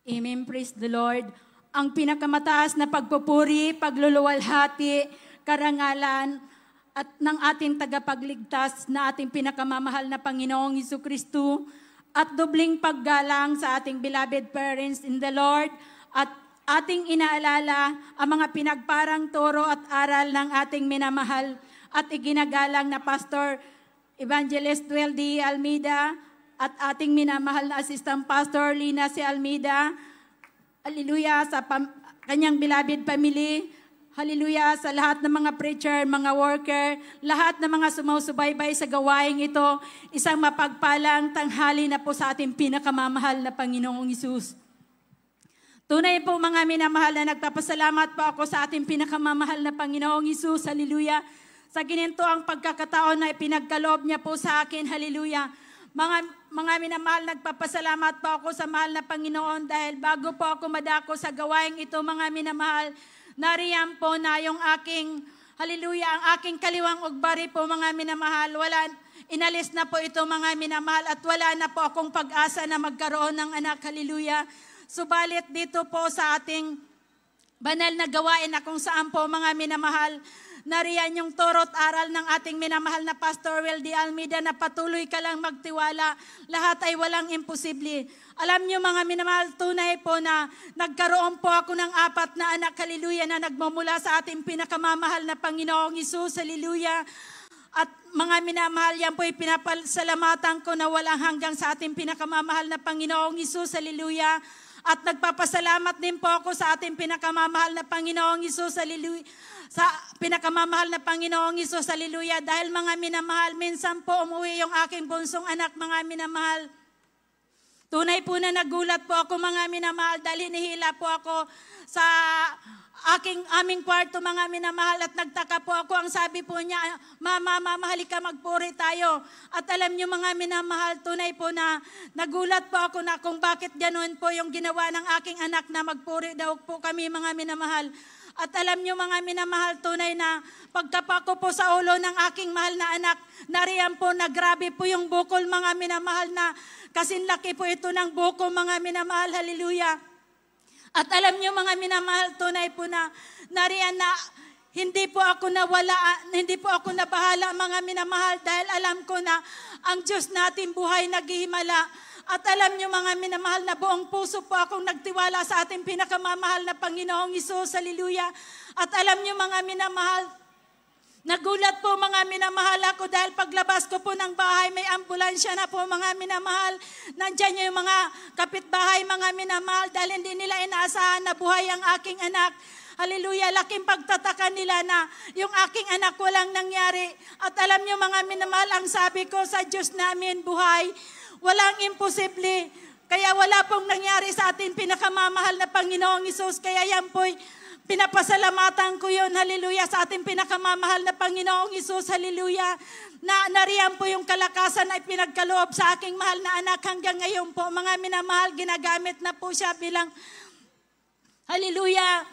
Amen. Praise the Lord. Ang pinakamataas na pagpupuri, pagluluwalhati, karangalan, at ng ating tagapagligtas na ating pinakamamahal na Panginoong Jesucristo, at dobling paggalang sa ating beloved parents in the Lord, at ating inaalala ang mga pinagparang turo at aral ng ating minamahal at iginagalang na Pastor Evangelist Duel D. Almeida, at ating minamahal na Assistant Pastor Lina C. Almeida. Hallelujah sa kanyang beloved family. Hallelujah sa lahat ng mga preacher, mga worker, lahat ng mga sumusubaybay sa gawaing ito. Isang mapagpalang tanghali na po sa ating pinakamamahal na Panginoong Hesus. Tunay po mga minamahal na nagpapasalamat po ako sa ating pinakamamahal na Panginoong Hesus. Hallelujah. Sa ginito ang pagkakataon na ipinagkaloob niya po sa akin. Hallelujah. Mga minamahal, nagpapasalamat po ako sa mahal na Panginoon dahil bago po ako madako sa gawaing ito, mga minamahal, nariyan po na yung aking, hallelujah, ang aking kaliwang ugbari po mga minamahal. Inalis na po ito mga minamahal at wala na po akong pag-asa na magkaroon ng anak, hallelujah. Subalit dito po sa ating banal na gawain na kung saan po mga minamahal, nariyan yung toro't aral ng ating minamahal na Pastor Duel D. Almeida na patuloy ka lang magtiwala. Lahat ay walang imposible. Alam niyo mga minamahal, tunay po na nagkaroon po ako ng 4 na anak, hallelujah, na nagmumula sa ating pinakamamahal na Panginoong Hesus, hallelujah. At mga minamahal, yan po ay pinapasalamatan ko na walang hanggang sa ating pinakamamahal na Panginoong Hesus, hallelujah. At nagpapasalamat din po ako sa ating pinakamamahal na Panginoong Hesus, hallelujah. Sa pinakamamahal na Panginoong Hesus, hallelujah. Dahil mga minamahal, minsan po umuwi yung aking bunsong anak, mga minamahal. Tunay po na nagulat po ako mga minamahal dahil hinihila po ako sa aming kwarto mga minamahal at nagtaka po ako. Ang sabi po niya, Mama, halika magpuri tayo. At alam niyo mga minamahal, tunay po na nagulat po ako na kung bakit ganoon po yung ginawa ng aking anak na magpuri daw po kami mga minamahal. At alam niyo mga minamahal, tunay na pagkapa ko po sa ulo ng aking mahal na anak, nariyan po na grabe po yung bukol mga minamahal na kasing laki po ito ng buko mga minamahal, hallelujah. At alam niyo mga minamahal, tunay po na nariyan na hindi po ako nabahala mga minamahal dahil alam ko na ang Diyos natin buhay naghihimala. At alam niyo mga minamahal na buong puso po akong nagtiwala sa ating pinakamamahal na Panginoong Hesus, hallelujah. At alam niyo mga minamahal, nagulat po mga minamahal ako dahil paglabas ko po ng bahay, may ambulansya na po mga minamahal. Nandiyan yung mga kapitbahay mga minamahal dahil hindi nila inaasahan na buhay ang aking anak. Hallelujah, laking pagtataka nila na yung aking anak walang nangyari. At alam niyo mga minamahal, ang sabi ko sa Diyos namin buhay, walang imposible. Kaya wala pong nangyari sa atin pinakamamahal na Panginoong Hesus. Kaya yan po'y pinapasalamatan ko yun, hallelujah, sa ating pinakamamahal na Panginoong Hesus, hallelujah. Na nariyan po yung kalakasan na ipinagkaloob sa aking mahal na anak hanggang ngayon po. Mga minamahal, ginagamit na po siya bilang, hallelujah,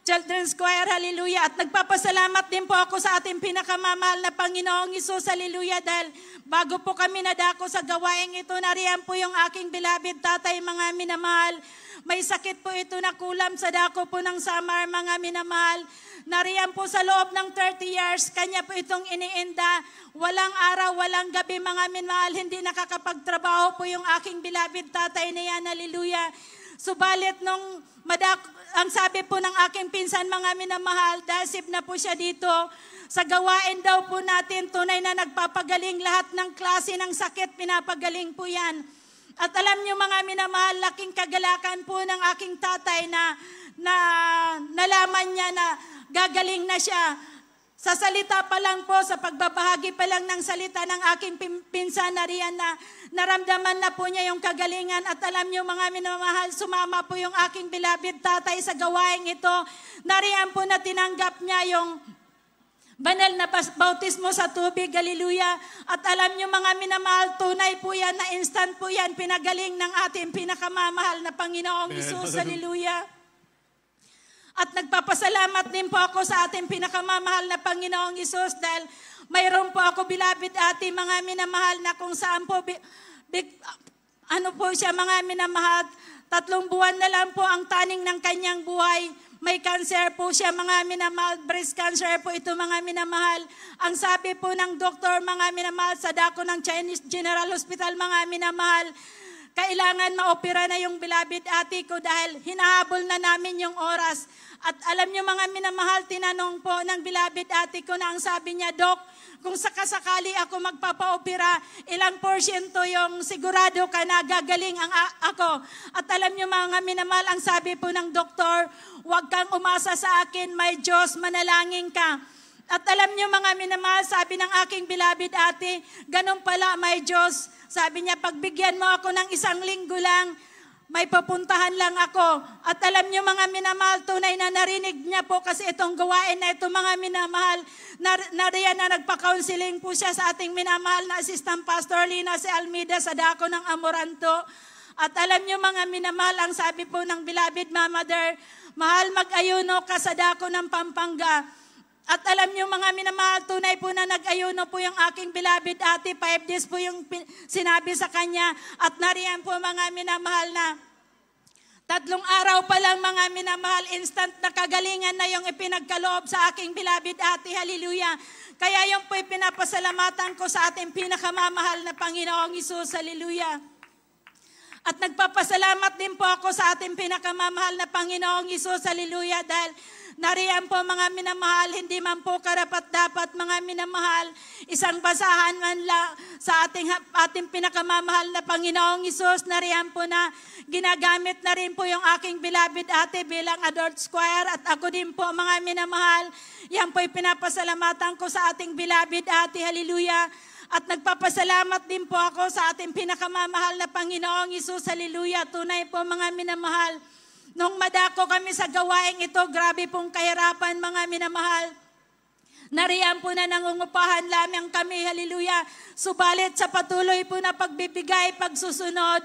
Children's Choir, hallelujah. At nagpapasalamat din po ako sa ating pinakamamahal na Panginoong Hesus, hallelujah. Dahil bago po kami nadako sa gawaing ito, nariyan po yung aking beloved tatay, mga minamahal. May sakit po ito na kulam sa dako po ng Samar, mga minamahal. Nariyan po sa loob ng 30 years, kanya po itong iniinda. Walang araw, walang gabi, mga minamahal. Hindi nakakapagtrabaho po yung aking beloved tatay na yan, hallelujah. Subalit nung ang sabi po ng aking pinsan mga minamahal, dasip na po siya dito. Sa gawain daw po natin, tunay na nagpapagaling lahat ng klase ng sakit, pinapagaling po yan. At alam niyo mga minamahal, laking kagalakan po ng aking tatay na nalaman niya na gagaling na siya. Sa salita pa lang po, sa pagbabahagi pa lang ng salita ng aking pinsan na riyan na naramdaman na po niya yung kagalingan. At alam niyo mga minamahal, sumama po yung aking beloved tatay sa gawaing ito. Nariyan po na tinanggap niya yung banal na bautismo sa tubig, hallelujah. At alam niyo mga minamahal, tunay po yan na instant po yan, pinagaling ng ating pinakamamahal na Panginoong Hesus, hallelujah. At nagpapasalamat din po ako sa ating pinakamamahal na Panginoong Hesus dahil mayroon po ako beloved ate, mga minamahal na kung saan po, ano po siya mga minamahal, 3 buwan na lang po ang taning ng kanyang buhay. May cancer po siya, mga minamahal. Breast cancer po ito, mga minamahal. Ang sabi po ng doktor, mga minamahal, sa dako ng Chinese General Hospital, mga minamahal, kailangan maopera na yung beloved ate ko dahil hinahabol na namin yung oras. At alam nyo, mga minamahal, tinanong po ng beloved ate ko na ang sabi niya, Dok, kung sakasakali ako magpapaopera, ilang porsyento yung sigurado ka na gagaling ako. At alam nyo, mga minamahal, ang sabi po ng doktor, huwag kang umasa sa akin, may Diyos, manalangin ka. At alam nyo, mga minamahal, sabi ng aking beloved ate, ganun pala, may Diyos. Sabi niya, pagbigyan mo ako ng 1 linggo lang, may papuntahan lang ako. At alam niyo, mga minamahal, tunay na narinig niya po kasi itong gawain na ito, mga minamahal, nariyan na nagpa-counseling po siya sa ating minamahal na Assistant Pastor Lina si Almeida sa dako ng Amoranto. At alam niyo, mga minamahal, ang sabi po ng beloved Mama Mother, mahal, mag-ayuno ka sa dako ng Pampanga. At alam niyo, mga minamahal, tunay po na nag-ayuno po yung aking beloved ate. 5 days po yung sinabi sa kanya. At nariyan po, mga minamahal, na 3 araw pa lang, mga minamahal, instant na kagalingan na yung ipinagkaloob sa aking beloved ate. Hallelujah. Kaya yung po pinapasalamatan ko sa ating pinakamamahal na Panginoong Hesus. Hallelujah. At nagpapasalamat din po ako sa ating pinakamamahal na Panginoong Hesus. Hallelujah. Dahil nariyan po, mga minamahal, hindi man po karapat-dapat, mga minamahal, isang basahan man lang sa ating pinakamamahal na Panginoong Hesus. Nariyan po na ginagamit na rin po yung aking beloved ate bilang adult choir. At ako din po, mga minamahal, yan po pinapasalamatan ko sa ating beloved ate. Hallelujah. At nagpapasalamat din po ako sa ating pinakamamahal na Panginoong Hesus. Hallelujah. Tunay po, mga minamahal, nung madako kami sa gawaing ito, grabe pong kahirapan, mga minamahal. Nariyan po na nangungupahan lamang kami, hallelujah. Subalit sa patuloy po na pagbibigay, pagsusunod,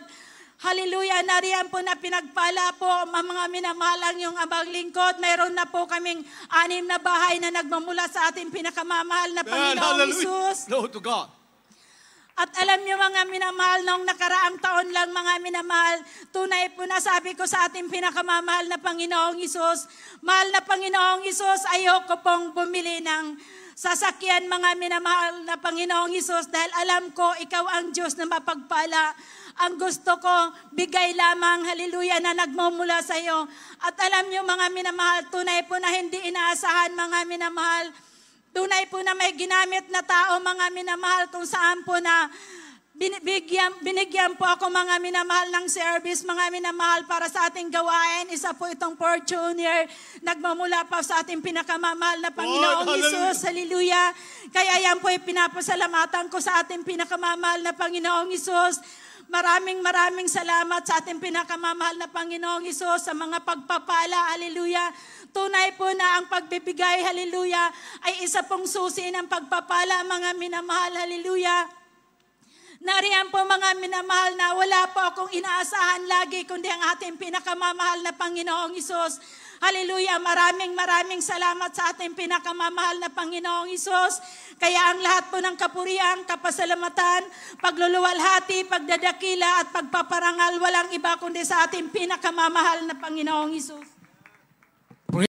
hallelujah, nariyan po na pinagpala po, mga minamahalang yung abang lingkod. Mayroon na po kaming 6 na bahay na nagmamula sa ating pinakamamahal na Panginoong Hesus. Glory to God. At alam niyo, mga minamahal, noong nakaraang taon lang, mga minamahal, tunay po na sabi ko sa ating pinakamamahal na Panginoong Hesus, mahal na Panginoong Hesus, ayoko pong bumili ng sasakyan, mga minamahal na Panginoong Hesus, dahil alam ko, ikaw ang Diyos na mapagpala. Ang gusto ko, bigay lamang, hallelujah, na nagmumula sa iyo. At alam niyo, mga minamahal, tunay po na hindi inaasahan, mga minamahal, tunay po na may ginamit na tao, mga minamahal, kung saan po na binigyan po ako, mga minamahal, ng service, mga minamahal, para sa ating gawain. Isa po itong Fortuner, nagmamula pa sa ating pinakamamahal na Panginoong Hesus. Hallelujah. Kaya yan po pinapasalamatan ko sa ating pinakamamahal na Panginoong Hesus. Maraming salamat sa ating pinakamamahal na Panginoong Hesus sa mga pagpapala. Hallelujah. Tunay po na ang pagbibigay, hallelujah, ay isa pong susi ng pagpapala, mga minamahal, hallelujah. Nariyan po, mga minamahal, na wala po akong inaasahan lagi kundi ang ating pinakamamahal na Panginoong Hesus. Hallelujah, maraming salamat sa ating pinakamamahal na Panginoong Hesus. Kaya ang lahat po ng kapurihan, kapasalamatan, pagluluwalhati, pagdadakila at pagpaparangal, walang iba kundi sa ating pinakamamahal na Panginoong Hesus.